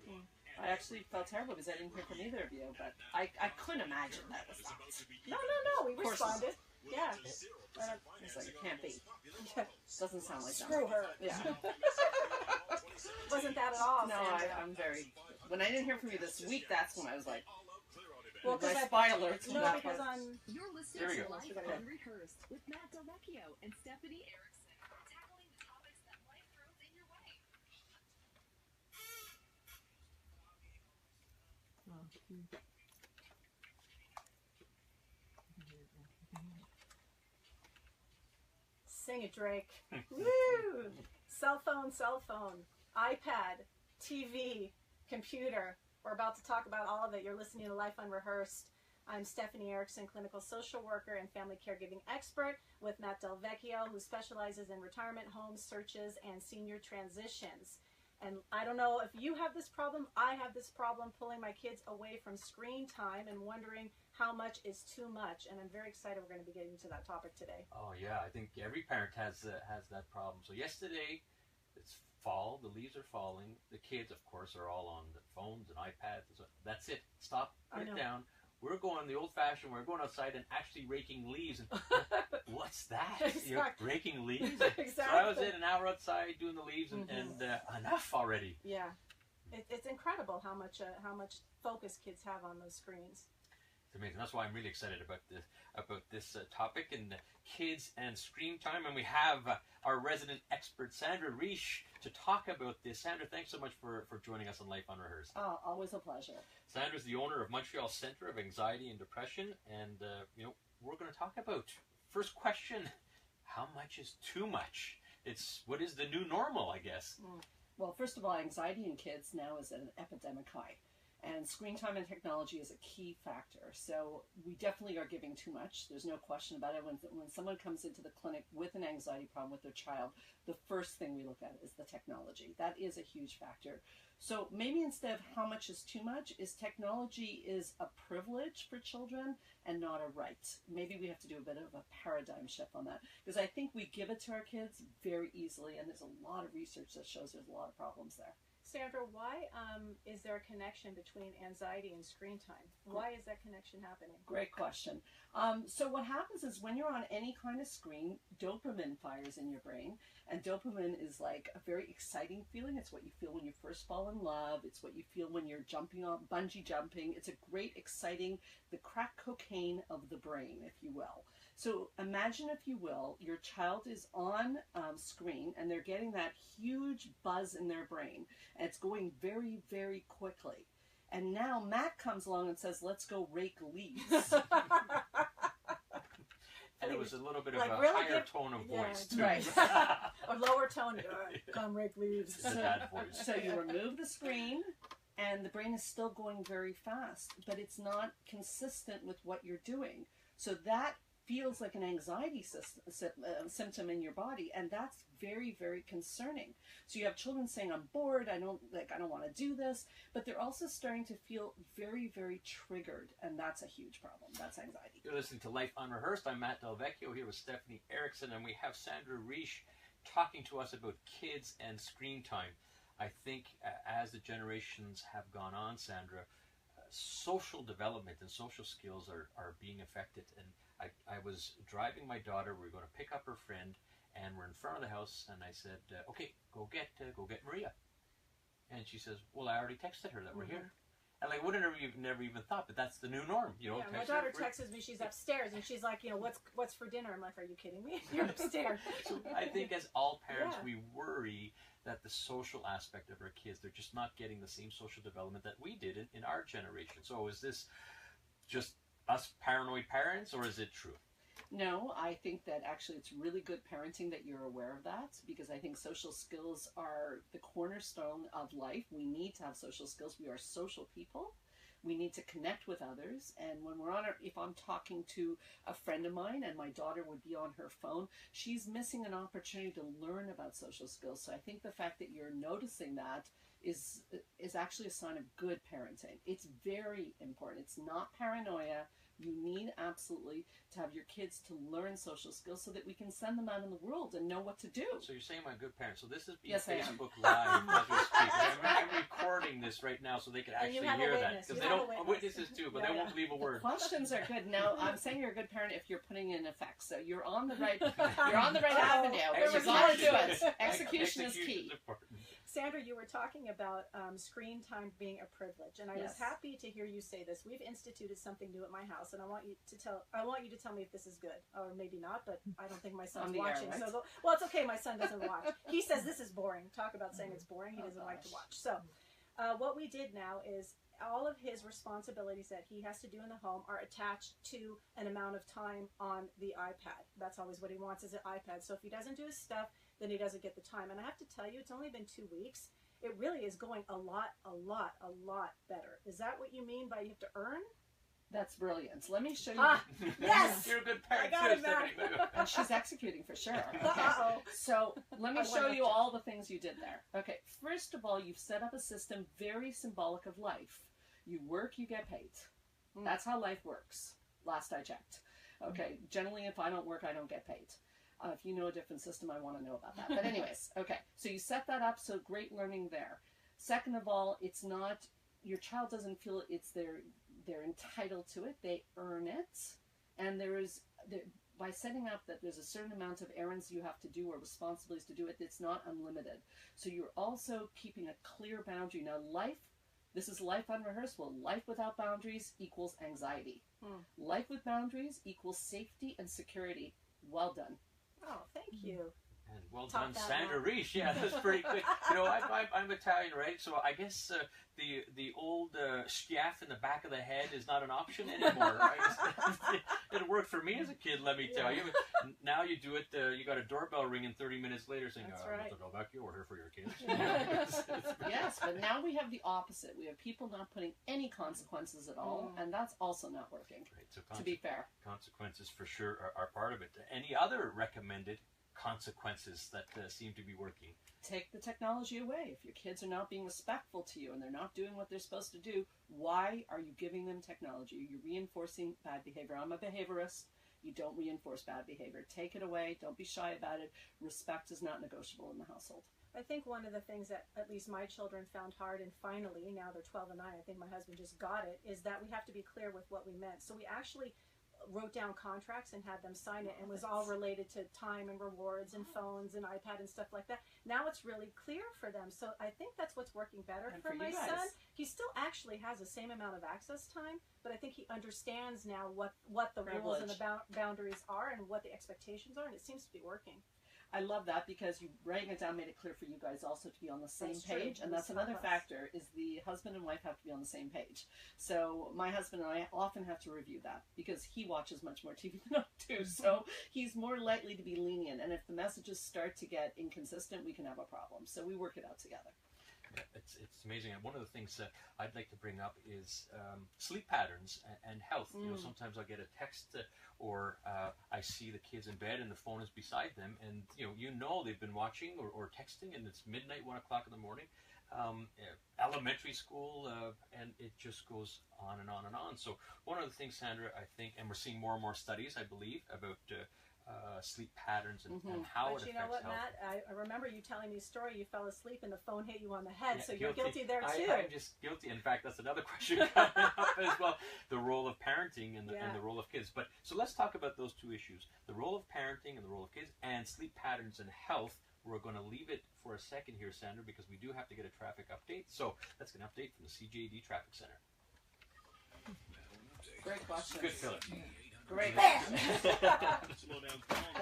I actually felt terrible because I didn't hear from either of you, but I couldn't imagine that was that. No. We Of course responded. Yeah. It's like, it can't be. Doesn't sound like that. Screw her. Yeah. Wasn't that at all? No, Sandra. I'm very. When I didn't hear from you this week, that's when I was like, Well, my because spy alerts. No, that because part. I'm. You're There we listening to go. Life Okay. Unrehearsed with Matt DelVecchio and Stephanie Erickson, tackling the topics that life throws in your way. Sing it, Drake. Woo! Cell phone, iPad, TV, computer. We're about to talk about all of it. You're listening to Life Unrehearsed. I'm Stephanie Erickson, clinical social worker and family caregiving expert with Matt DelVecchio, who specializes in retirement homes, searches, and senior transitions. And I don't know if you have this problem. I have this problem pulling my kids away from screen time and wondering how much is too much. And I'm very excited we're going to be getting to that topic today. Oh yeah, I think every parent has that problem. So yesterday, it's fall. The leaves are falling. The kids, of course, are all on the phones and iPads. That's it. Stop. Put it down. We're going the old-fashioned. We're going outside and actually raking leaves. And what's that? Exactly. You're raking leaves. Exactly. So I was in an hour outside doing the leaves, and enough already. Yeah, it's incredible how much focus kids have on those screens. It's amazing. That's why I'm really excited about this topic and kids and screen time. And we have our resident expert Sandra Reich to talk about this. Sandra, thanks so much for joining us on Life Unrehearsed. Oh, always a pleasure. Sandra's the owner of Montreal Center of Anxiety and Depression, and we're going to talk about first question: how much is too much? What is the new normal, I guess? Well, first of all, anxiety in kids now is at an epidemic high. And screen time and technology is a key factor. So we definitely are giving too much. There's no question about it. When someone comes into the clinic with an anxiety problem with their child, the first thing we look at is the technology. That is a huge factor. So maybe instead of how much is too much, is technology is a privilege for children and not a right. Maybe we have to do a bit of a paradigm shift on that. Because I think we give it to our kids very easily, and there's a lot of research that shows there's a lot of problems there. Sandra, why is there a connection between anxiety and screen time? Why is that connection happening? Great question. So what happens is when you're on any kind of screen, dopamine fires in your brain. And dopamine is like a very exciting feeling. It's what you feel when you first fall in love. It's what you feel when you're jumping off, bungee jumping. It's a great, exciting, the crack cocaine of the brain, if you will. So imagine, if you will, your child is on screen and they're getting that huge buzz in their brain. And it's going very, very quickly. And now Matt comes along and says, let's go rake leaves. And it was a little bit of Like, a really higher tone of voice, too. Right. Or lower tone, come rake leaves. It's a bad voice. So you remove the screen, and the brain is still going very fast, but it's not consistent with what you're doing. So that feels like an anxiety symptom in your body, and that's very, very concerning. So you have children saying, I'm bored, I don't want to do this, but they're also starting to feel very, very triggered, and that's a huge problem. That's anxiety. You're listening to Life Unrehearsed. I'm Matt DelVecchio here with Stephanie Erickson, and we have Sandra Reich talking to us about kids and screen time. I think as the generations have gone on, Sandra, social development and social skills are being affected. And I was driving my daughter. We were going to pick up her friend, and we're in front of the house, and I said, okay, go get Maria. And she says, well, I already texted her that we're here. And like, wouldn't have never even thought, but that's the new norm, you know. Yeah, my daughter texts me, she's upstairs, and she's like, you know, what's for dinner? I'm like, are you kidding me? You're upstairs. So I think as all parents, we worry that the social aspect of our kids, they're just not getting the same social development that we did in our generation. So is this just us paranoid parents, or is it true? No, I think that actually it's really good parenting that you're aware of that, because I think social skills are the cornerstone of life. We need to have social skills. We are social people. We need to connect with others. And when we're on if I'm talking to a friend of mine and my daughter would be on her phone, she's missing an opportunity to learn about social skills. So I think the fact that you're noticing that is actually a sign of good parenting. It's very important. It's not paranoia. You need absolutely to have your kids to learn social skills so that we can send them out in the world and know what to do. So you're saying I'm a good parent. So this is being Yes, Facebook Live as we speak. I'm recording this right now so they can actually hear that. Because they don't witnesses too, but they won't leave a word. Questions are good. Now I'm saying you're a good parent if you're putting in effects. So you're on the right avenue. Which is all to it. Execution is key. Sandra, you were talking about screen time being a privilege, and I was happy to hear you say this. We've instituted something new at my house, and I want you to tell me if this is good, or maybe not. But I don't think my son's watching. Air, right? So well, it's okay. My son doesn't watch. He says this is boring. Talk about saying it's boring. He doesn't like to watch. So what we did now is all of his responsibilities that he has to do in the home are attached to an amount of time on the iPad. That's always what he wants, is an iPad. So if he doesn't do his stuff, then he doesn't get the time. And I have to tell you, it's only been 2 weeks. It really is going a lot better. Is that what you mean by you have to earn? That's brilliant. Let me show you. Yes! You're a good parent too, and she's executing for sure. Okay. So let me show you all the things you did there. Okay. First of all, you've set up a system very symbolic of life. You work, you get paid. That's how life works. Last I checked. Okay. Generally, if I don't work, I don't get paid. If you know a different system, I want to know about that. But anyways, okay. So you set that up, so great learning there. Second of all, it's not, your child doesn't feel it's they're entitled to it. They earn it. And by setting up that there's a certain amount of errands you have to do or responsibilities to do it, it's not unlimited. So you're also keeping a clear boundary. Now this is life unrehearsed. Well, life without boundaries equals anxiety. Life with boundaries equals safety and security. Well done. Oh, thank you. And well done, Sandra Reich. Yeah, that's pretty good. You know, I'm Italian, right? So I guess the old schiaff in the back of the head is not an option anymore, right? It worked for me as a kid, let me tell you. Now you do it, you got a doorbell ringing 30 minutes later saying, Mr. DelVecchio, order for your kids. Yes, but now we have the opposite. We have people not putting any consequences at all, and that's also not working, right, so to be fair. Consequences for sure are part of it. Any other recommended consequences that seem to be working? Take the technology away. If your kids are not being respectful to you and they're not doing what they're supposed to do, why are you giving them technology? You're reinforcing bad behavior. I'm a behaviorist. You don't reinforce bad behavior. Take it away. Don't be shy about it. Respect is not negotiable in the household. I think one of the things that at least my children found hard, and finally, now they're 12 and 9, I think my husband just got it, is that we have to be clear with what we meant. So we actually wrote down contracts and had them sign it, and was all related to time and rewards and phones and iPad and stuff like that. Now it's really clear for them. So I think that's what's working better for my son. He still actually has the same amount of access time, but I think he understands now what the rules and the boundaries are and what the expectations are, and it seems to be working. I love that, because you writing it down made it clear for you guys also to be on the same page. And that's another factor, is the husband and wife have to be on the same page. So my husband and I often have to review that, because he watches much more TV than I do. So he's more likely to be lenient. And if the messages start to get inconsistent, we can have a problem. So we work it out together. It's amazing. And one of the things that I'd like to bring up is sleep patterns and health. You know, sometimes I'll get a text or I see the kids in bed and the phone is beside them, and you know they've been watching or texting, and it's midnight, 1 o'clock in the morning. Elementary school, and it just goes on and on and on. So one of the things, Sandra, I think, and we're seeing more and more studies, I believe, about sleep patterns and how But it you know affects what, health. Matt? I remember you telling me a story. You fell asleep and the phone hit you on the head, Yeah, so you're guilty there too. I'm just guilty. In fact, that's another question coming up as well. The role of parenting and the role of kids. But so let's talk about those two issues: the role of parenting and the role of kids, and sleep patterns and health. We're going to leave it for a second here, Sandra, because we do have to get a traffic update. So let's get an update from the CJAD Traffic Center. Great question. Good filler. Great. That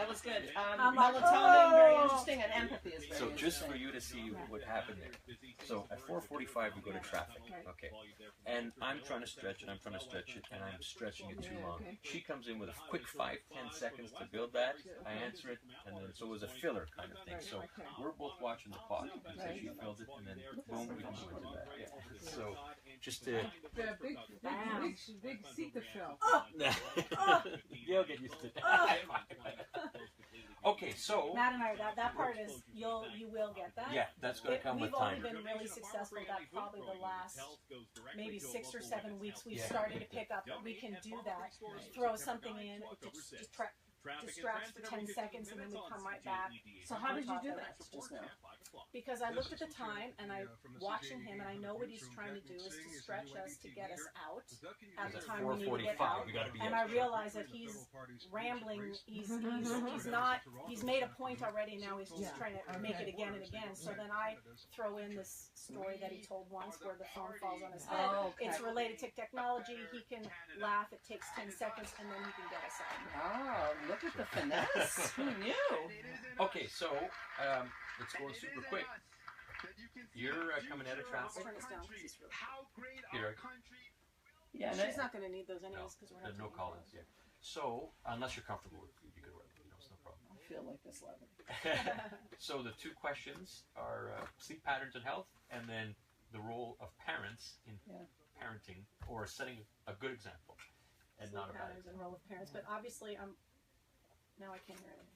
was good. I'm like, Melatonin, very interesting, and empathy is very So interesting. just for you to see what happened there. So at 4:45 we go to traffic. Okay. And I'm trying to stretch it, and I'm stretching it too long. She comes in with a quick 5-10 seconds to build that. I answer it, and then so it was a filler kind of thing. So we're both watching the clock. And so she filled it, and then boom, we can go into that. Yeah. So just to The big seat to fill. you'll get used to it. Okay, so Matt and I, that part is you will get that. yeah, that's going to come with We've time. only been really successful that probably the last maybe 6 or 7 weeks we've Yeah. started to pick up that we can do that. Throw something in, it distracts for 10 seconds, and then we come right back. So how did you do that just now? Because I looked at the time and I'm watching him, and I know what he's trying to do is to stretch us to get us out at the time we need to get out. And I realize that he's rambling. He's made a point already. Now he's just trying to make it again and again. So then I throw in this story that he told once where the phone falls on his head. Oh, okay. It's related to technology. He can laugh. It takes 10 seconds, and then he can get us out. Oh, look at the finesse. Who knew? Okay, so let's go super quick. You're coming out of traffic. Turn this down because he's really Here, Yeah, she's not going to need those anyways because we're not no taking call-ins. Yeah. So unless you're comfortable with food, you could order. It's no problem. I feel like this level. So the two questions are sleep patterns and health, and then the role of parents in parenting or setting a good example and sleep not a bad patterns and example. role of parents. But obviously, now I can't hear anything.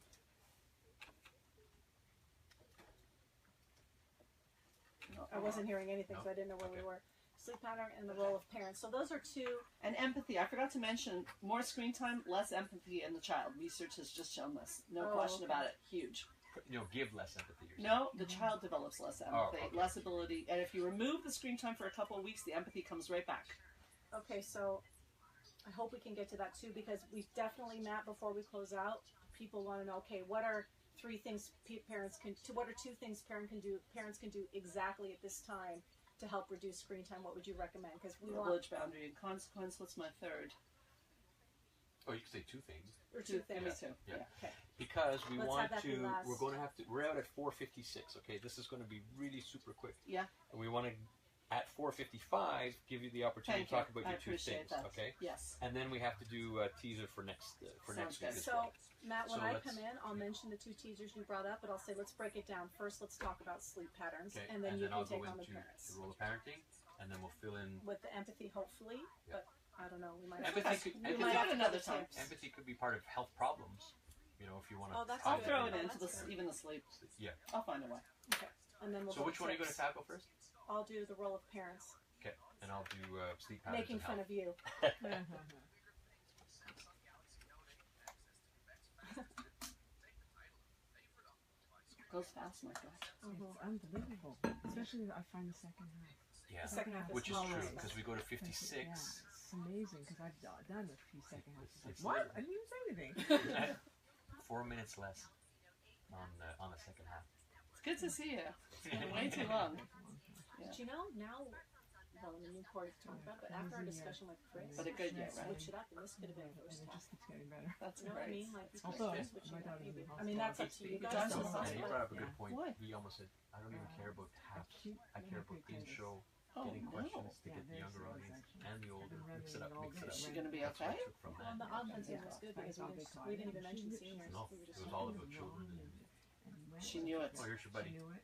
I wasn't hearing anything, so I didn't know where we were. Sleep pattern and the role of parents. So those are two. And empathy. I forgot to mention, more screen time, less empathy in the child. Research has just shown this. No question about it. Huge. Give less empathy. No, the child develops less empathy, okay. less ability. And if you remove the screen time for a couple of weeks, the empathy comes right back. Okay, so I hope we can get to that too, because we've definitely, Matt, before we close out, people want to know, okay, what are 3 things what are 2 things parents can do exactly at this time to help reduce screen time? What would you recommend? Because we Privilege, boundary, and consequence. What's my third? Oh, you could say 2 things. Or 2 things. Yeah. Okay. Because we Let's want have that be to, last. we're out at 4:56. Okay, this is going to be really super quick. Yeah. And we want to, at 4:55, give you the opportunity to talk about I your 2 appreciate things. that. Okay. Yes. And then we have to do a teaser for next week. As So, well. Matt, when So I let's- come in, I'll mention the 2 teasers you brought up, but I'll say let's break it down. First, let's talk about sleep patterns, Okay. and then you I'll can go take on the into parents. the role of parenting, and then we'll fill in. With the empathy, hopefully, but I don't know. We might Empathy have to, could- we empathy- might have to another go time. tips. Empathy could be part of health problems. If you want to. Oh, that's I'll good. throw it Yeah, into that's good. even the sleep. Yeah. I'll find a way. Okay, and then we'll So go which one are you going to tips. tackle first? I'll do the role of parents. Okay. And I'll do sleep patterns Making and fun health. of you. Goes fast, my God. It's unbelievable. Especially I find the second half. Yeah. The second half is Which is always true fast. because we go to 56. Yeah, it's amazing because I've done a few second halves. It's like, It's what? like- I didn't even say anything. 4 minutes less on the second half. It's good to see you. It's been way too long. Yeah. But you know, now, well, in the new part to talk about, but after our discussion with Chris, But a good year, right? switch it up, and this could have been first It half. just keeps getting better. That's You know what I great. mean? Like, Although, switching my it up daughter's in maybe. the I mean, that's up to hospital. you Your guys. daughter's to in the decide, And he but- brought up a good Yeah. point. What? He almost said, I don't even care about halves. I care about intro, Oh, getting no. questions to Yeah, get the there's younger things audience actually. and the older. I've been Mix it up, running mix it all up. day. Is she going to be That's what I okay? took from Well, that. the offensive Yeah. was good because we didn't even mention seniors. No, We were it just was all about children and She knew it. oh, here's your buddy. She knew it,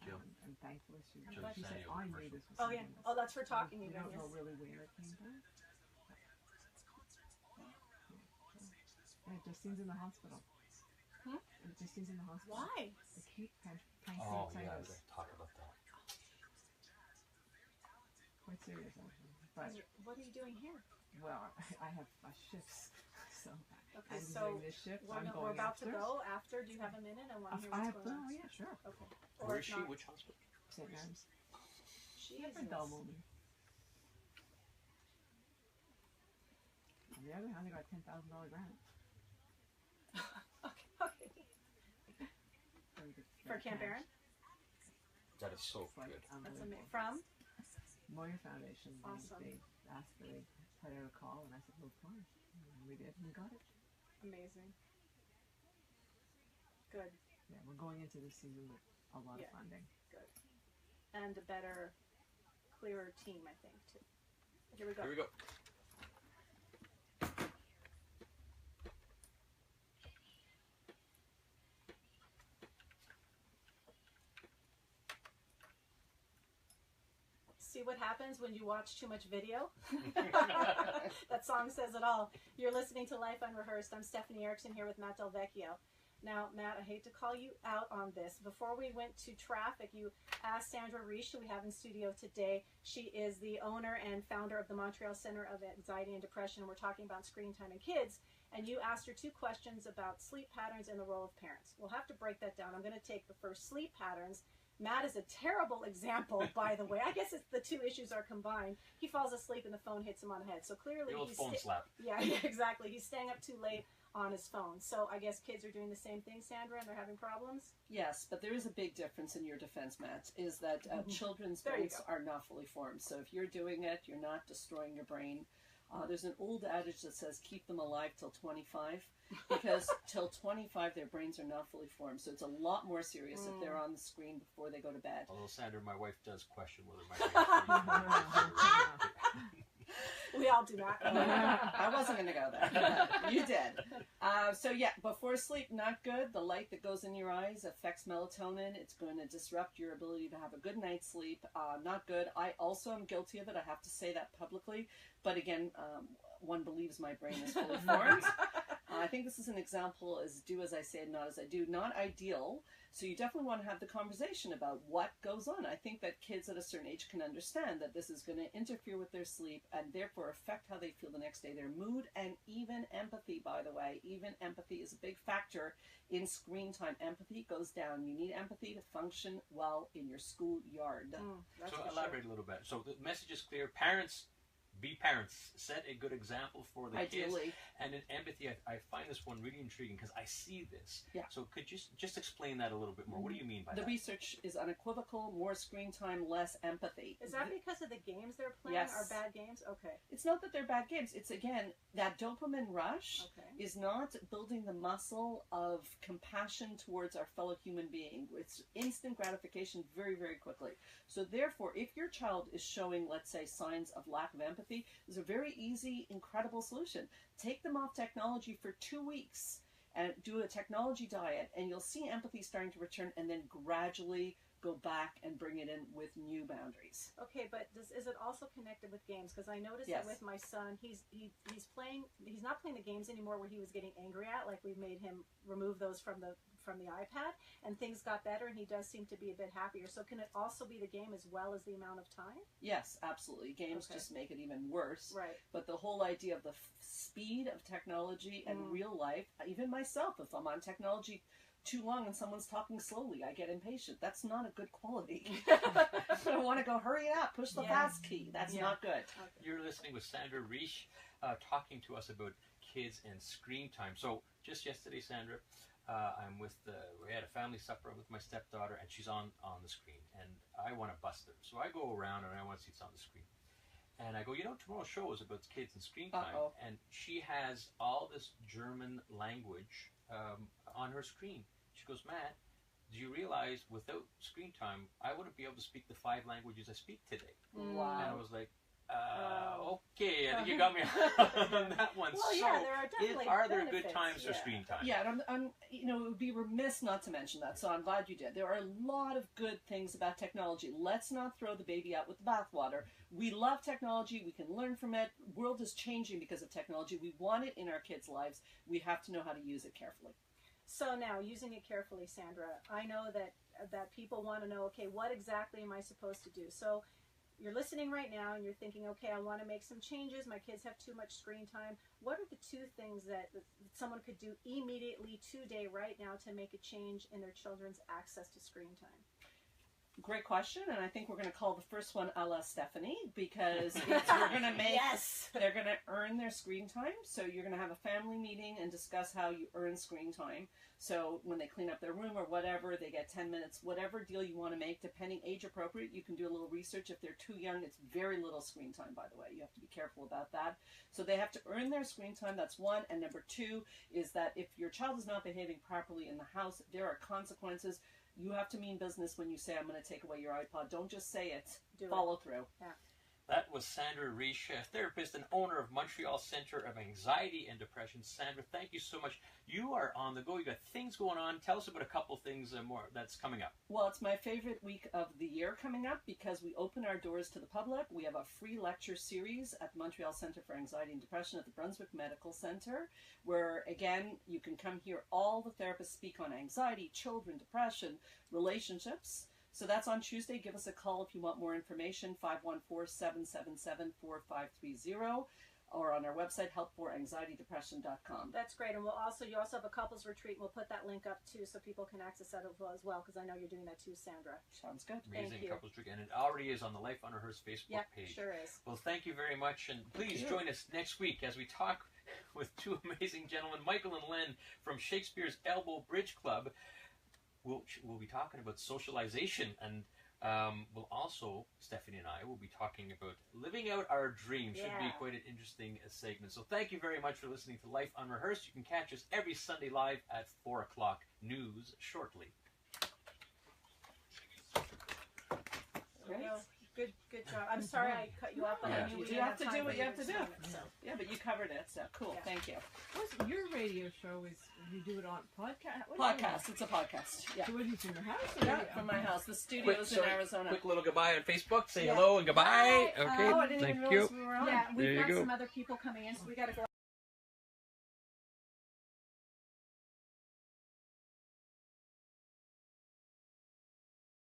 Jill. and thankfully she Jill said, Sanio, I knew commercial. this was Oh, yeah. something Oh, that's for talking we again, don't know yes. really where it came from. And it just seems in the hospital. It just seems in the hospital. Why? Acute Oh, yeah, I was pancreatitis. going to talk about that. Quite serious, actually. But, What are you doing here? well, I have my shifts. So Okay, I'm so doing this shift. we're, I'm we're going about upstairs. to go after. Do you have a minute? I want to hear I what's have going to. on. Oh, yeah, sure. Okay. Where Or is if she? not, Which hospital? St. Mary's. Jesus. Different dull moment. On the other hand, I got a $10,000 grant. Okay. For Camp Aaron? That is so Like, good. That's amazing. From? Moyer Foundation. Awesome. They asked for, they put out a call, and I said, well, fine. And we did, and we got it. Amazing. Good. Yeah, we're going into this season with a lot of funding. Good. And a better, clearer team, I think, too. Here we go. Here we go. See what happens when you watch too much video? That song says it all. You're listening to Life Unrehearsed. I'm Stephanie Erickson here with Matt DelVecchio. Now, Matt, I hate to call you out on this. Before we went to traffic, you asked Sandra Reich, who we have in studio today. She is the owner and founder of the Montreal Center of Anxiety and Depression. We're talking about screen time and kids. And you asked her 2 questions about sleep patterns and the role of parents. We'll have to break that down. I'm going to take the first, sleep patterns. Matt is a terrible example, by the way. I guess it's the 2 issues are combined. He falls asleep and the phone hits him on the head. So clearly The old he's phone slap. Yeah, exactly. He's staying up too late on his phone. So I guess kids are doing the same thing, Sandra, and they're having problems? Yes, but there is a big difference in your defense, Matt, is that children's brains are not fully formed. So if you're doing it, you're not destroying your brain. There's an old adage that says keep them alive till 25, because till 25 their brains are not fully formed. So it's a lot more serious if they're on the screen before they go to bed. Although Sandra, my wife, does question whether my We all do that. I wasn't going to go there. You did. So yeah, before sleep, not good. The light that goes in your eyes affects melatonin. It's going to disrupt your ability to have a good night's sleep. Not good. I also am guilty of it. I have to say that publicly. But again, one believes my brain is fully formed. I think this is an example as do as I say and not as I do. Not ideal. So you definitely want to have the conversation about what goes on. I think that kids at a certain age can understand that this is going to interfere with their sleep and therefore affect how they feel the next day, their mood, and even empathy, by the way. Even empathy is a big factor in screen time. Empathy goes down. You need empathy to function well in your schoolyard. So elaborate a little bit. So the message is clear. Parents, be parents. Set a good example for the kids. And in empathy, I find this one really intriguing because I see this. Yeah. So could you just explain that a little bit more? What do you mean by that? The research is unequivocal. More screen time, less empathy. Is that because of the games they're playing Yes. are bad games? Okay. It's not that they're bad games. It's, again, that dopamine rush is not building the muscle of compassion towards our fellow human being. It's instant gratification very, very quickly. So therefore, if your child is showing, let's say, signs of lack of empathy, there's a very easy, incredible solution. Take them off technology for 2 weeks and do a technology diet, and you'll see empathy starting to return, and then gradually go back and bring it in with new boundaries. Okay, but is it also connected with games? Because I noticed that with my son, he's not playing the games anymore where he was getting angry at. Like we've made him remove those from the iPad, and things got better, and he does seem to be a bit happier. So can it also be the game as well as the amount of time? Yes, absolutely. Games just make it even worse. Right. But the whole idea of the speed of technology and real life, even myself, if I'm on technology too long and someone's talking slowly, I get impatient. That's not a good quality. I want to go, hurry it up, push the fast key. That's not good. You're listening with Sandra Reich, talking to us about kids and screen time. So just yesterday, Sandra, we had a family supper with my stepdaughter, and she's on the screen, and I want to bust her. So I go around and I want to see it's on the screen. And I go, tomorrow's show is about kids and screen time. And she has all this German language on her screen. She goes, Matt, do you realize without screen time, I wouldn't be able to speak the 5 languages I speak today? Wow. And I was like, okay, I think you got me on that one. Well, so, there are definitely are there benefits, good times for screen time? Yeah, and I'm it would be remiss not to mention that, so I'm glad you did. There are a lot of good things about technology. Let's not throw the baby out with the bathwater. We love technology. We can learn from it. The world is changing because of technology. We want it in our kids' lives. We have to know how to use it carefully. So now, using it carefully, Sandra, I know that people want to know, okay, what exactly am I supposed to do? So you're listening right now and you're thinking, okay, I want to make some changes. My kids have too much screen time. What are the 2 things that someone could do immediately today, right now, to make a change in their children's access to screen time? Great question, and I think we're going to call the first one a la Stephanie, because we're going to make, yes, they're going to earn their screen time. So you're going to have a family meeting and discuss how you earn screen time. So when they clean up their room or whatever, they get 10 minutes, whatever deal you want to make, depending age appropriate. You can do a little research. If they're too young, it's very little screen time, by the way. You have to be careful about that. So they have to earn their screen time. That's one. And number 2 is that if your child is not behaving properly in the house, there are consequences. You have to mean business when you say, I'm going to take away your iPod. Don't just say it. Follow through. Yeah. That was Sandra Reich, therapist and owner of Montreal Center of Anxiety and Depression. Sandra, thank you so much. You are on the go. You got things going on. Tell us about a couple things more that's coming up. Well, it's my favorite week of the year coming up because we open our doors to the public. We have a free lecture series at the Montreal Center for Anxiety and Depression at the Brunswick Medical Center, where, again, you can come hear all the therapists speak on anxiety, children, depression, relationships. So that's on Tuesday. Give us a call if you want more information, 514-777-4530, or on our website, helpforanxietydepression.com. That's great. And you also have a couples retreat. We'll put that link up too so people can access that as well, because I know you're doing that too, Sandra. Sounds good. Amazing couples retreat. And it already is on the Life Unrehearsed Facebook page. Sure is. Well, thank you very much. And please join us next week as we talk with 2 amazing gentlemen, Michael and Len from Shakespeare's Elbow Bridge Club. We'll be talking about socialization, and we'll also, Stephanie and I, will be talking about living out our dreams. Should be quite an interesting segment. So thank you very much for listening to Life Unrehearsed. You can catch us every Sunday live at 4 o'clock. News shortly. Great. Good job. I'm sorry I cut you off, but I knew you have to do what you have to do. Yeah, but you covered it, so cool. Yeah. Thank you. What's your radio show? Is you do it on podcast? Podcast. It's a podcast. Yeah. So what do you from your house? Yeah, from my house. The studio's in Arizona. Quick little goodbye on Facebook. Say hello and goodbye. Bye. Okay. I didn't Thank even you. realize we were on. Yeah, we've got some other people coming in, so we got to go.